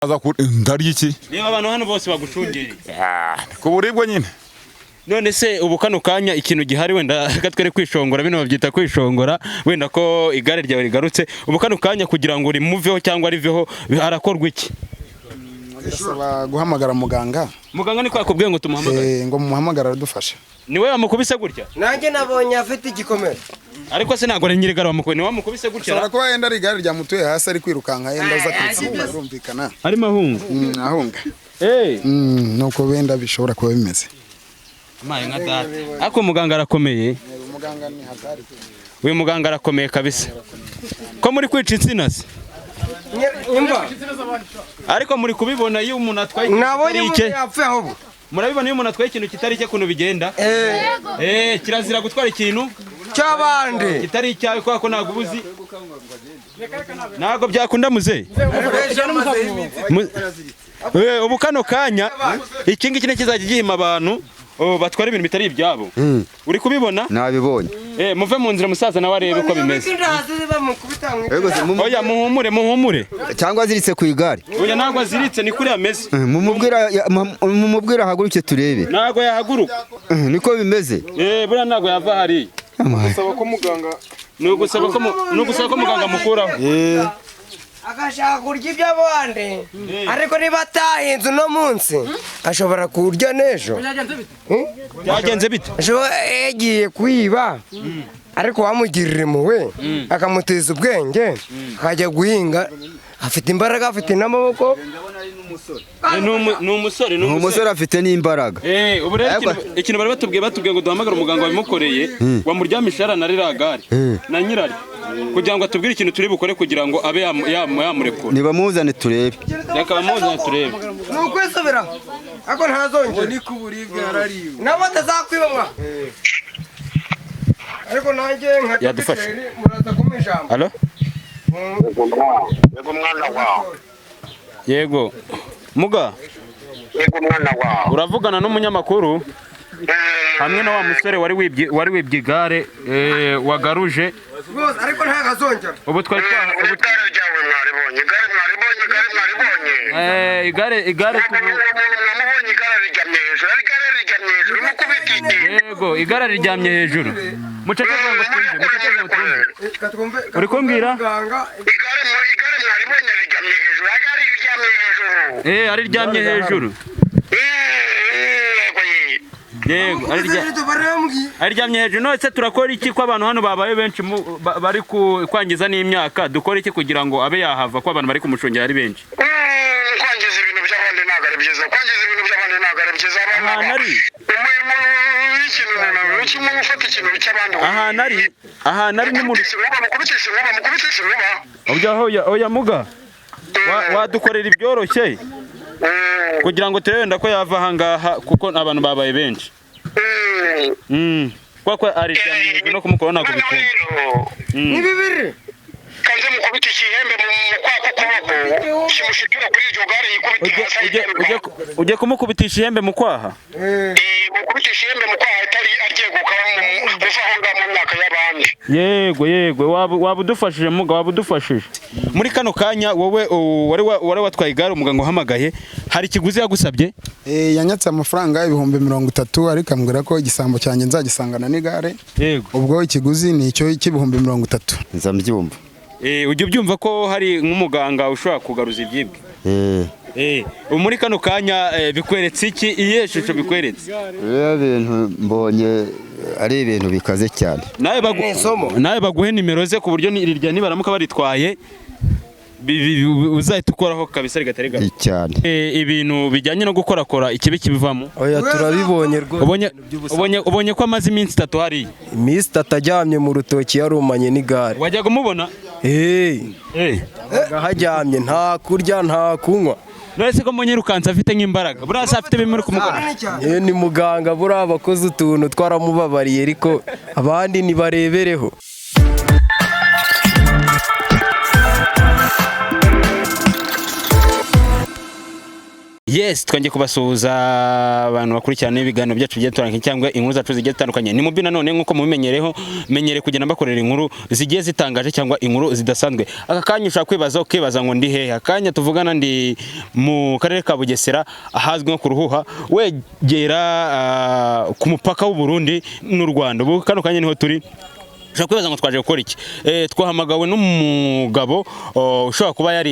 ndarya iki niba abantu hano bose bagucungereye ku buribwo nyine none se ubu kano kanya ikintu gihari wenda gatwere kwishongora bino babyita kwishongora wenda ko igare ryawe rigarutse ubu kano kanya kugira ngo rimuveho cyangwa riveho harakorwa iki? Ndasaba guhamagara muganga niko yakubwiye ngo tumuhamagare ngo mumuhamagara dufashe. Niwe yamukubise gutya? Nanjye nabonye afite igikomere. Ariko se ntago nyiri gare wamukubise ni wamukubise gutya? Sara ko yenda rigare ryamutuye hasi ari kwirukanka yenda uza kwitsinda birumvikana. Ari mahunga. Ahunga. Nuko wenda bishobora kuba bimeze. Amaye nka data. Ako muganga arakomeye. Muganga ni hatari. Uyu muganga arakomeye kabisa. Ko muri kwica insina se? Ariko muri kubibona iyo umuntu atwaye nabonye yapfuye aho. Murabibona iyo umuntu atwaye ikintu kitari cye kuno bigenda? Kirazira gutwara ikintu cy'abandi kitari cyawe kwa ko nago ubuzi. Nago byakunda muze. Ubu kano kanya iki ngiki kizajya gihima abantu batwara ibintu bitari ibyabo. Uri kubibona? Nabibonye. Muve mu nzira musaza nawe arebe uko bimeze. Oya muhumure. Cyangwa aziritse ku igare. Oya ntago aziritse ni kuri ameze. Mumubwira haguruke turebe. Ntago yahaguruka. Niko bimeze. Buriya ntago yava hari. Gusaba ko muganga Nugusaba ko muganga mukuraho. Agashaka kurya iby'abandi ariko niba atahinze uno munsi ashobora kurya n'ejo. Byagenze bite? Yagiye kwiba ariko wamugirira impuhwe akamuteza ubwenge akajya guhinga afite imbaraga afite n'amaboko. Ni umusore afite n'imbaraga. Ubu rero ikintu bari batubwiye ngo duhamagare umuganga wabimukoreye wamuryamisha yaranarira gare na nyirari kugira ngo atubwire ikintu turi bukore kugira ngo abe yamurekura. Nibamuzane turebe. Reka bamuzane turebe. Ni ukwisubira ako ntazongera ni ku buribwe yarariwe. nabo atazakwibamwa ariko nanjye nka yadufashe muraza kumijambo. Allo? Yego mwana wawe. Yego. Muga. Yego mwana wawe. Uravugana n'umunyamakuru hamwe na wa musore wari wibye igare wagaruje. Ariko ntagazongera. Ubu twari igare ryawe mwaribonye. igare namubonye igare riryamye hejuru. Yego igare riryamye hejuru. Mucece ngo twumve. Uri kumbwira? Igare mwaribonye riryamye hejuru. Ari ryamye hejuru. Yego ari ryamye hejuru. None se turakora iki ko abantu hano babaye benshi bari kwangiza n'imyaka? Dukora iki kugira ngo abe yahava ko abantu bari kumushongera ari benshi? Kwangiza ibintu by'abandi ntabwo ari byiza. Ahantu ari ni mu oya muga wadukorera ibyoroshye kugira ngo turebe ko yava aha ngaha kuko abantu babaye benshi. Kwako ari ryamye no kumukora ntabwo bikunda. Ni bibiri kanze mukubitisha ihembe mu kwako kuboko kimushikira kuri iryo gare yikubitira. Ujye kumukubitisha ihembe mu kwaha? Mukubitisha ihembe mu kwaha atari aryeguka uvaho ngaho mu myaka y'abandi. Yego wabudufashije muga wabudufashije. Muri kano kanya wowe wari watwaye igare umuganga uhamagaye hari ikiguzi yagusabye? Yanyatse amafaranga 30,000 ariko ambwira ko igisambo cyanjye nzagisangana n'igare. Yego. Ubwo ikiguzi ni icyo 30,000. Nzambyumva. Ujye ubyumva ko hari nk'umuganga ushobora kugaruza ibyibwe. Muri kano kanya bikweretse iki? Iye shusho bikweretse? Ibintu mbonye ari ibintu bikaze cyane. Nawe baguhe nimero ze ku buryo nirya nibaramuka baritwaye uzahita ukoraho kabisa rigatari gato cyane. Ibintu bijyanye no gukorakora ikibi kibivamo. Oya turabibonye rwose. Ubonye ko amaze iminsi 3 hari. Iminsi 3 aryamye mu rutoki yarumanye n'igare. Wajyaga umubona? Hajyamye nta kurya nta kunywa. Nese ko munyirukanza afite nk'imbaraga. Burasa afite bimuri kumukora. Ni muganga bura abakoze utuntu twaramubabariye ariko abandi nibarebereho. Yes, twongeye kubasuhuza abantu bakurikirana ibiganiro byacu bigiye bitandukanye cyangwa inkuru zacu zigiye zitandukanye. Ni mubi nanone nkuko mubimenyereho, menyere kugenda bakorera inkuru zigiye zitangaje cyangwa inkuru zidasanzwe. Aka kanya ushaka kwibaza ngo ndi hehe? Akanya tuvugana ndi mu karere ka Bugesera ahazwi nko ku Ruhuha, wegera ku mupaka w'u Burundi n'u Rwanda. Ubu kano kanya niho turi. Ushaka kwibaza ngo twaje gukora iki? Twahamagawe n'umugabo ushobora kuba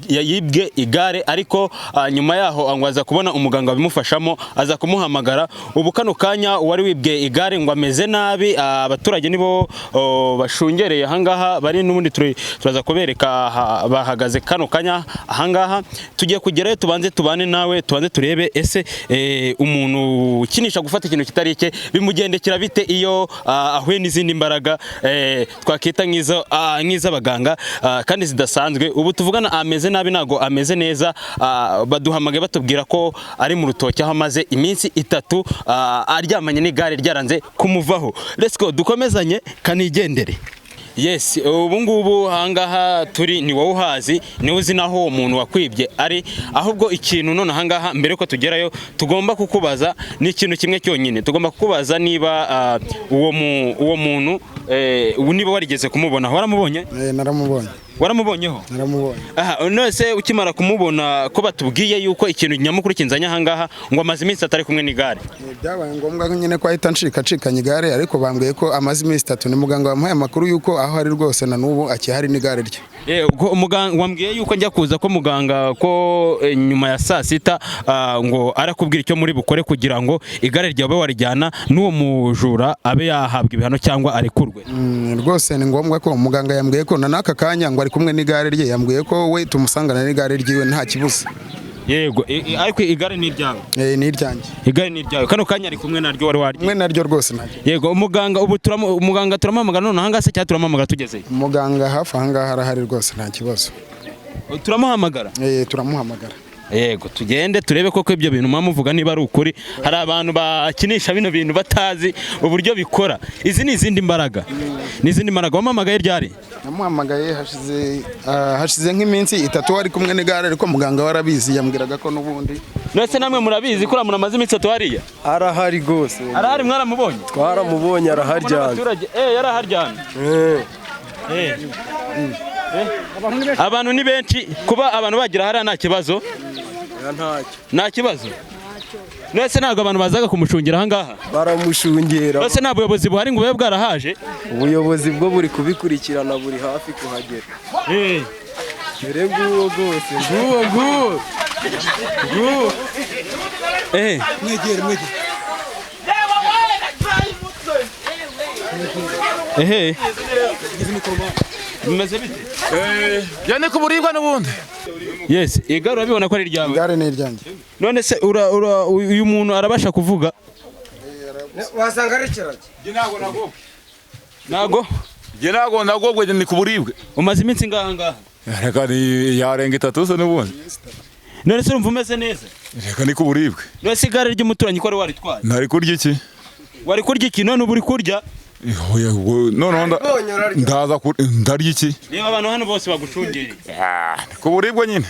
yibwe igare, ariko nyuma yaho angwaza kubona umuganga bimufashamo aza kumuhamagara. Ubu kano kanya wari wibwe igare ngo ameze nabi, abaturage nibo bashungereye ahangaha bari, n'ubundi turaza kubereka bahagaze kano kanya ahangaha. Tugiye kugerayo tubanze tubane nawe, tubanze turebe ese umuntu ukinisha gufata ikintu kitari cye bimugendekera bite iyo ahuye n'izindi mbaraga twakita nk'iz'abaganga kandi zidasanzwe. Ubu tuvugana ameze nabi, nago ameze neza. Baduhamagaye batubwira ko ari mu rutoki aho amaze iminsi 3 aryamanye n'igare ryaranze kumuvaho. Let's go dukomezanye kanigendere. Yes, ubu ngubu ahangaha turi ni wowe uhazi, ni uzi naho umuntu wakwibye ari. Ahubwo ikintu none ahangaha mbere ko tugerayo tugomba kukubaza ni ikintu kimwe cyonyine. Tugomba kukubaza niba uwo muntu niba warigeze kumubona. Waramubonye? Naramubonye. Waramubonyeho? Naramubonye. Aha, nose ukimara kumubona ko batubwiye yuko ikintu nyamukuru kinzanya ahangaha ngo amaze iminsi atari kumwe n'igare. Byabaye ngombwa nyine ko ahita ncikacikanye igare, ariko bambwiye ko amaze iminsi 3. Ni muganga wamuhaye amakuru yuko aho ari rwose na n'ubu akihari n'igare rye. Umuganga wambwiye yuko njya kuza ko muganga ko nyuma ya saa 6 ngo arakubwira icyo muri bukore kugira ngo igare ryawe warijyana n'uwo mujura abe yahabwa ibihano cyangwa arekurwe. Rwose ni ngombwa ko muganga yambwiye ko nanaka kanya ngo ari kumwe n'igare rye, yambwiye ko we tumusangana n'igare ryiwe nta kibuza. Yego, ariko igare ni iryawe? Ni iryanjye. Igare ni iryawe. Kano kanya ari kumwe naryo wari kumwe naryo rwose naryo. Yego, umuganga ubu turamamagara none ahanga se cyangwa turamamagara tugeze? Umuganga hafi ahangaha arahari rwose nta kibazo. Turamuhamagara? Turamuhamagara. Yego, tugende turebe koko ibyo bintu mwamuvuga niba ari ukuri. Hari abantu bakinisha bino bintu batazi uburyo bikora. Izi ni izindi mbaraga. Ni izindi mbaraga. Wamamagaye ryari? Namuhamagaye hashize nk'iminsi 3 ari kumwe n'igare, ariko muganga warabizi yambwiraga ko n'ubundi. Nose namwe murabizi ko muramaze iminsi 3 hariya? Arahari gose. Arahari, mwaramubonye? Twaramubonye araharyana. Yaraharyana. Abantu ni benshi, kuba abantu bagira hariya nta kibazo. Nta kibazo. Nese ntabwo abantu bazaga kumushungera ahangaha? Baramushungera. Nose nta buyobozi buhari ngo bube bwarahaje? Ubuyobozi bwo buri kubikurikirana, buri hafi kuhagera. Dore nguwo gose, nguwo. Mwegere. Bimeze bite? Yane kuburibwa n'ubundi. Yes, igare urabibona ko ari ryawe? Igare ni iryanjye. None se uyu muntu arabasha kuvuga? Wasanga ari kirage. Nago? Nago nagobwe ni kuburibwe. Umaze iminsi ngaha? Reka ni yarenga 3 se n'ubundi. None se urumva umeze neza? Reka ni kuburibwe. None se igare ry'umuturanyi ko ari waritwaye? Nari kurya iki? Wari kurya iki? None ubu uri kurya? None ndaza ndarya iki? Niba abantu hano bose bagushungereye. Kuburibwe nyine.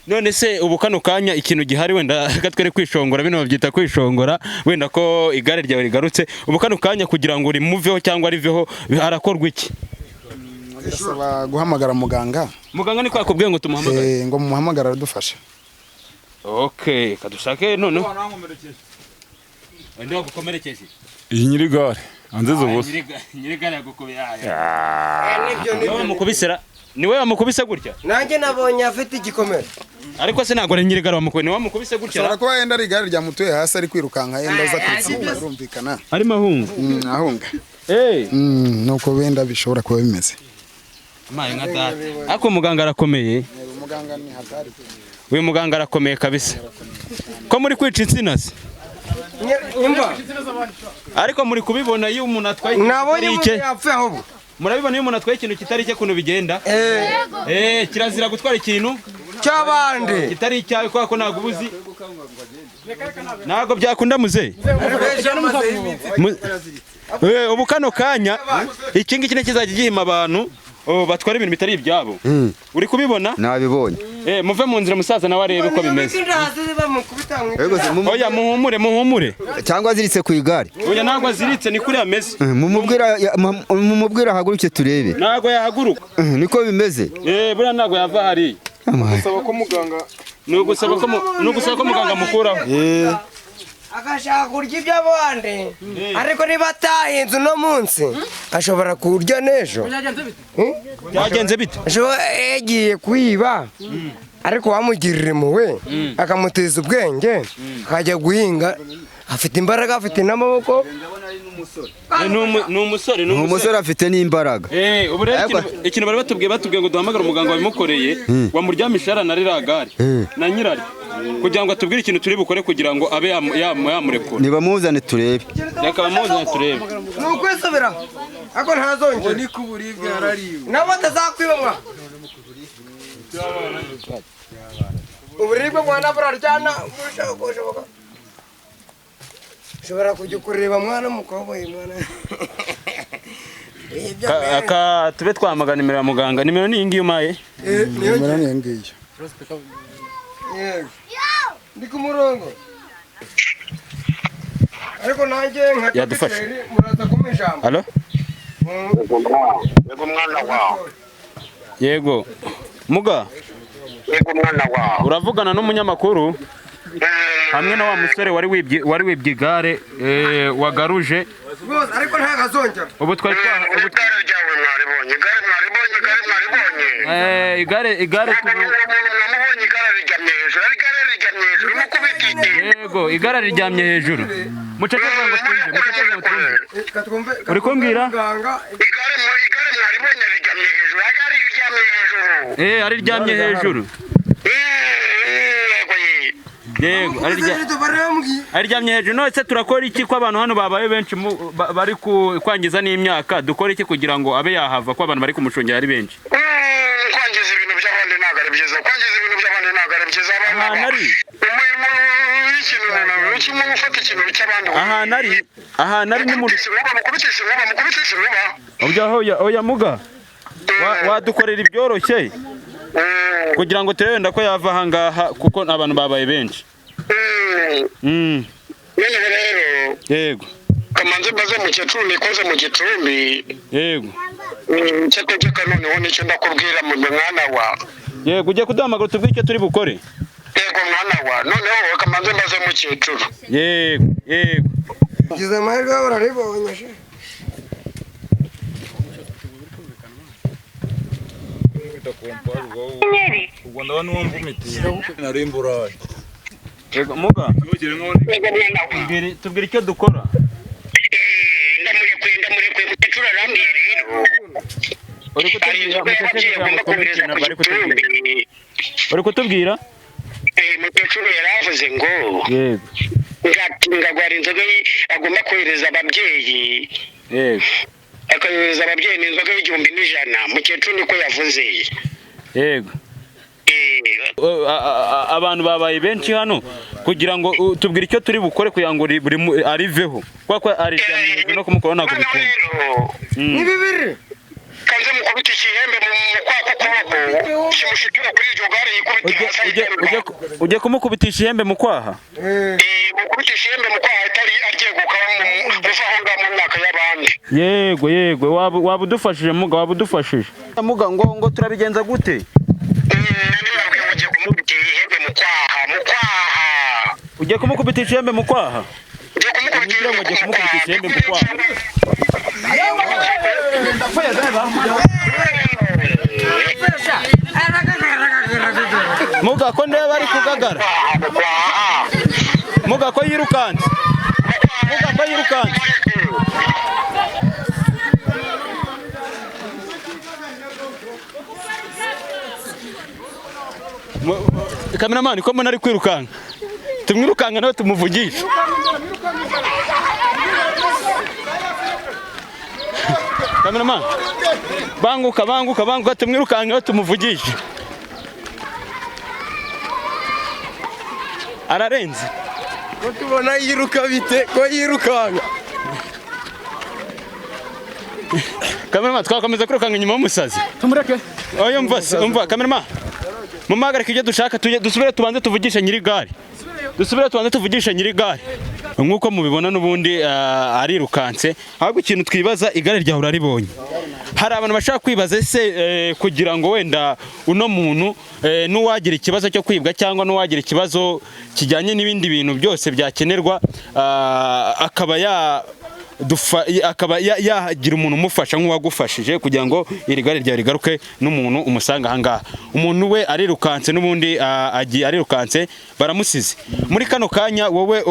None se ubu kano kanya ikintu gihari, wenda gatwere kwishongora, bino babyita kwishongora, wenda ko igare ryawe rigarutse. Ubu kano kanya kugira ngo rimuveho cyangwa riveho harakorwa iki? Gasaba guhamagara muganga. Muganga niko yakubwiye ngo tumuhamagare? Ngo muhamagara aradufasha. Okay, kadushake none. Wenda gukomerekeje. Iyi nyiri gare anzeze ubusa. Nyiri gare yagukubye. Nibyo wamukubisera? Niwe wamukubise gutya? Nanjye nabonye afite igikomere. Ariko se ntabwo ari nyiri gare wamukubye, ni wamukubise gutya? Ashobora kuba yenda ari igare ryamutuye hasi ari kwirukanka yenda aza kwitsinda, urumvikana. Ari mahunga? Ahunga. Nuko wenda bishobora kuba bimeze. Maye nka data. Ako muganga arakomeye. Muganga ni hatari. Uyu muganga arakomeye kabisa. Ko muri kwica insina se? Ariko muri kubibona iyo umuntu atwaye nabonye yapfuye ahubwo. Murabibona iyo umuntu atwaye ikintu kitari cye kuntu bigenda? Kirazira gutwara ikintu cy'abandi kitari icyawe kwa ko ntago ubuzi. Ntago byakunda muze. Ubu kano kanya iki ngiki kizajya gihima abantu batwara ibintu bitari ibyabo. Uri kubibona? nabibonye Muve mu nzira musaza nawe arebe uko bimeze. Oya muhumure. cyangwa aziritse ku igare Oya ntabwo aziritse ni kuri ameze. mumubwira haguruke turebe Ntabwo yahaguruka. niko bimeze Buriya ntabwo yava hariya. Saba ko muganga Ni ugusaba ko muganga mukuraho. agashaka kurya iby'abandi ariko niba atahinze uno munsi ashobora kurya n'ejo. Byagenze bite? Yagiye kwiba ariko wamugirira impuhwe akamuteza ubwenge akajya guhinga afite imbaraga afite n'amaboko. Ni umusore afite n'imbaraga ubu rero ikintu bari batubwiye ngo duhamagare umuganga wabimukoreye wamuryamisha na ririya gare na nyirari kugira ngo atubwire ikintu turi bukore kugira ngo abe yamurekura. nibamuzane turebe reka bamuzane turebe. Ni ukwisubira ariko ntazongera ni kuburibwe yarariwe nabo atazakwibamwa uburibwe mwana buraryana burushaho kushoboka. Ushobora kujya kureba mwana mukobwa mwana tube twamagana nimero ya muganga. Nimero ni iyi ngiyi umaye? nimero ni ngiyo ndi ku murongo ariko nanjye nka Yadufashe. muraza kumpa ijambo. Halo? Yego mwana wawe. Yego. Muga? Yego mwana wawe. Uravugana n'umunyamakuru hamwe na wa musore wari wibye igare wagaruje. Rwose ariko ntagazongera. Ubu twari Igare ryawe mwaribonye. igare Namubonye igare riryamye hejuru. Igare riryamye hejuru. Mukubitite. Yego, igare riryamye hejuru. Muceceke ngo twumve. Uri kumbwira? Igare mwaribonye riryamye hejuru. Igare riryamye hejuru. Ari ryamye hejuru. Yego, ari ryamye hejuru. None se turakora iki ko abantu hano babaye benshi bari kwangiza n'imyaka? Dukora iki kugira ngo abe yahava ko abantu bari kumushungera ari benshi? Kwangiza ibintu by'abandi ntabwo ari byiza. Ahantu ari ni mu oya muga wadukorera ibyoroshye kugira ngo turebe ko yava aha ngaha kuko abantu babaye benshi. Yego. Kamanze baze mukecuru nikoze mu gicumbi. Yego. Cyategeka noneho nicyo ndakubwira mu mwana wa. Yego, ujye kuduhamagara tubwire icyo turi bukore. Yego mwana wa. Noneho kamanze baze mukecuru. Yego. Gize amahirwe bararibonye. ubwo ndabona uwo mvumitiye narimburaye Yego muga. Tubwire icyo dukora. Ndamurekuye mukecuru arambwiye rero. Uri kutubwira? Mukecuru yaravuze ngo Yego. ngagwara inzoga agomba kohereza ababyeyi. Yego. Akayohereza ababyeyi n'inzoga y'Igihumbi n'ijana. Mukecuru niko yavuze. Yego. Abantu babaye benshi hano kugira ngo tubwire icyo turi bukore kugira ngo ariveho kuko ariryamye no kumukora ntabwo bikunda. Ni bibiri kanze mukubita ikihembe mu kwako kuboko kimushikira kuri iryo gare yikubita. Ujye kumukubitisha ihembe mu kwaha? Mukubitisha ihembe mu kwaha atari agiye gukaba muvaho ngaho mu myaka y'abandi. Yego waba udufashije muga, waba udufashije muga ngo turabigenza gute? Ujye kumukubitisha ihembe mu kwaha? Ujye kumukubitisha ihembe mu kwaha. Muga ko ndeba ari kugagara. Muga ko yirukanze. Kameramani ko mbona ari kwirukanka. Tumwirukanka nawe tumuvugisha. Kameramani banguka tumwirukanka nawe tumuvugisha. Ararenze. ko tubona yiruka bite ko yirukanka Kamerama twakomeza kwirukanga inyuma y'umusazi. Tumureke. Oya umva kamerama. Mumagarika ibyo dushaka dusubire tubanze tuvugisha nyiri gare. Nkuko mubibona n'ubundi arirukanse. Ahubwo ikintu twibaza igare ryawe uraribonye. Hari abantu bashaka kwibaza ese kugira ngo wenda uno muntu n'uwagira ikibazo cyo kwibwa cyangwa n'uwagira ikibazo kijyanye n'ibindi bintu byose byakenerwa akaba yagira umuntu umufasha nk'uwagufashije kugira ngo iri gare ryawe rigaruke n'umuntu umusanga ahangaha. Umuntu we arirukanse n'ubundi agiye arirukanse baramusize. Muri kano kanya wowe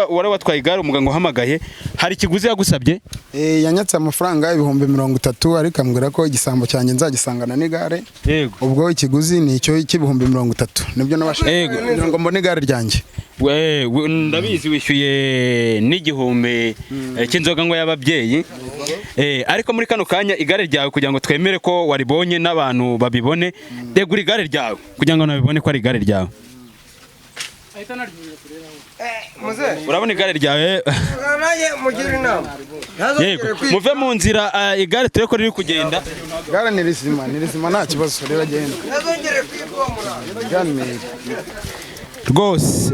wari watwaye igare umuganga uhamagaye hari ikiguzi yagusabye? Yanyatse amafaranga ibihumbi 30 ariko ambwira ko igisambo cyanjye nzagisangana n'igare. Yego. Ubwo ikiguzi ni icyo cy'ibihumbi 30 nibyo nabashije ngo mbone igare ryanjye. Ndabizi wishyuye n'igihumbi cy'inzoga ngo y'ababyeyi ariko muri kano kanya igare ryawe kugira ngo twemere ko waribonye n'abantu babibone degura igare ryawe kugira ngo nabibone ko ari igare ryawe. Urabona igare ryawe yego muve mu nzira igare turi ko riri kugenda. Igare ni rizima nta kibazo riragenda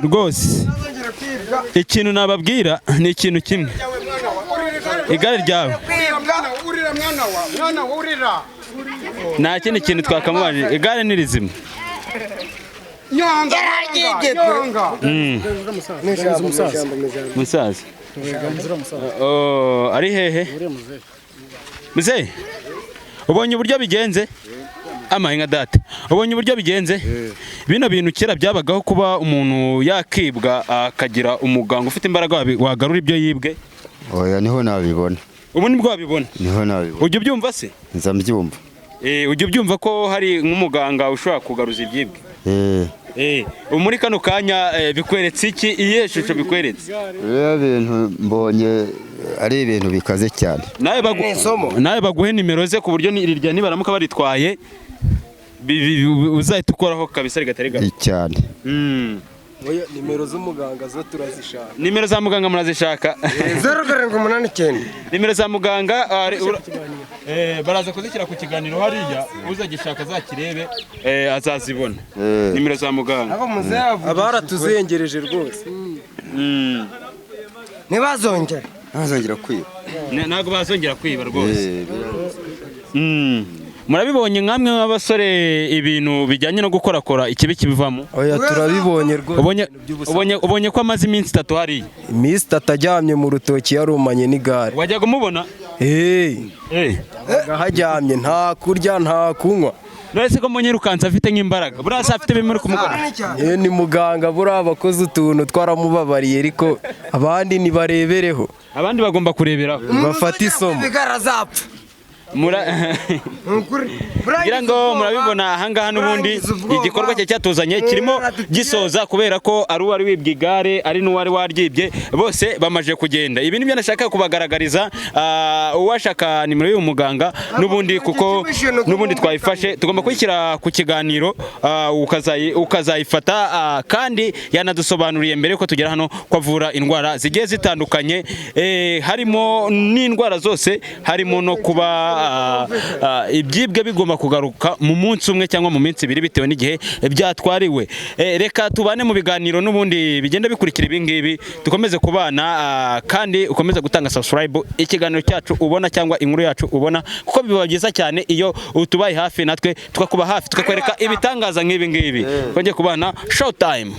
rwose ikintu nababwira ni ikintu kimwe igare ryawe nta kindi kintu twakamubajije igare ni rizima. Musaza ari hehe muzehe ubonye uburyo bigenze amahinga data ubonye uburyo bigenze bino bintu kera byabagaho kuba umuntu yakibwa akagira umuganga ufite imbaraga wagarura ibyo yibwe. Oya niho nabibona. Ubu nibwo wabibona? Niho nabibona. Ujye ubyumva se? Nza mbyumva. Ujye ubyumva ko hari nk'umuganga ushobora kugaruza ibyibwe? Muri kano kanya bikweretse iki iye shusho bikweretse? Ibintu mbonye ari ibintu bikaze cyane. Nawe baguhe nimero ze ku buryo irya nibaramuka baritwaye uzahita ukoraho kabisa rigatari gato cyane. Oya nimero z'umuganga zo turazishaka. Nimero za muganga murazishaka? 0789. Nimero za muganga baraza kuzishyira ku kiganiro hariya uzagishaka zakirebe azazibona. Nimero za muganga abaratuzengereje rwose. Ntibazongera kwiba. Ntabwo bazongera kwiba rwose. Murabibonye nkamwe nk'abasore ibintu bijyanye no gukorakora ikibi kibivamo? Oya turabibonye rwose. Ubonye ko amaze iminsi 3 hariya? Iminsi 3 ajyamye mu rutoki yarumanye n'igare. Wajyaga umubona? Hajyamye nta kurya nta kunywa. None ko munyirukanza afite nk'imbaraga buriya se afite bimuri kumukora? Ni muganga buriya abakoze utuntu twaramubabariye ariko abandi nibarebereho. Abandi bagomba kureberaho bafata isomo. Ngira ngo murabibona ahangaha n'ubundi igikorwa cye cyatuzanye kirimo gisoza kubera ko ari uwari wibye igare ari n'uwari waryibye bose bamaje kugenda. Ibi nibyo nashaka kubagaragariza uwashaka nimero y'uyu muganga n'ubundi kuko n'ubundi twayifashe tugomba kwishyira ku kiganiro ukazayifata kandi yanadusobanuriye mbere ko tugera hano kwavura indwara zigiye zitandukanye harimo n'indwara zose harimo no kuba ibyibwe bigomba kugaruka mu munsi umwe cyangwa mu minsi 2 bitewe n'igihe byatwariwe. Reka tubane mu biganiro n'ubundi bigenda bikurikira ibi ngibi dukomeze kubana kandi ukomeze gutanga subscribe ikiganiro cyacu ubona cyangwa inkuru yacu ubona kuko biba byiza cyane iyo utubaye hafi natwe tukakuba hafi tukakwereka ibitangaza nk'ibi ngibi. Konje kubana Showtime.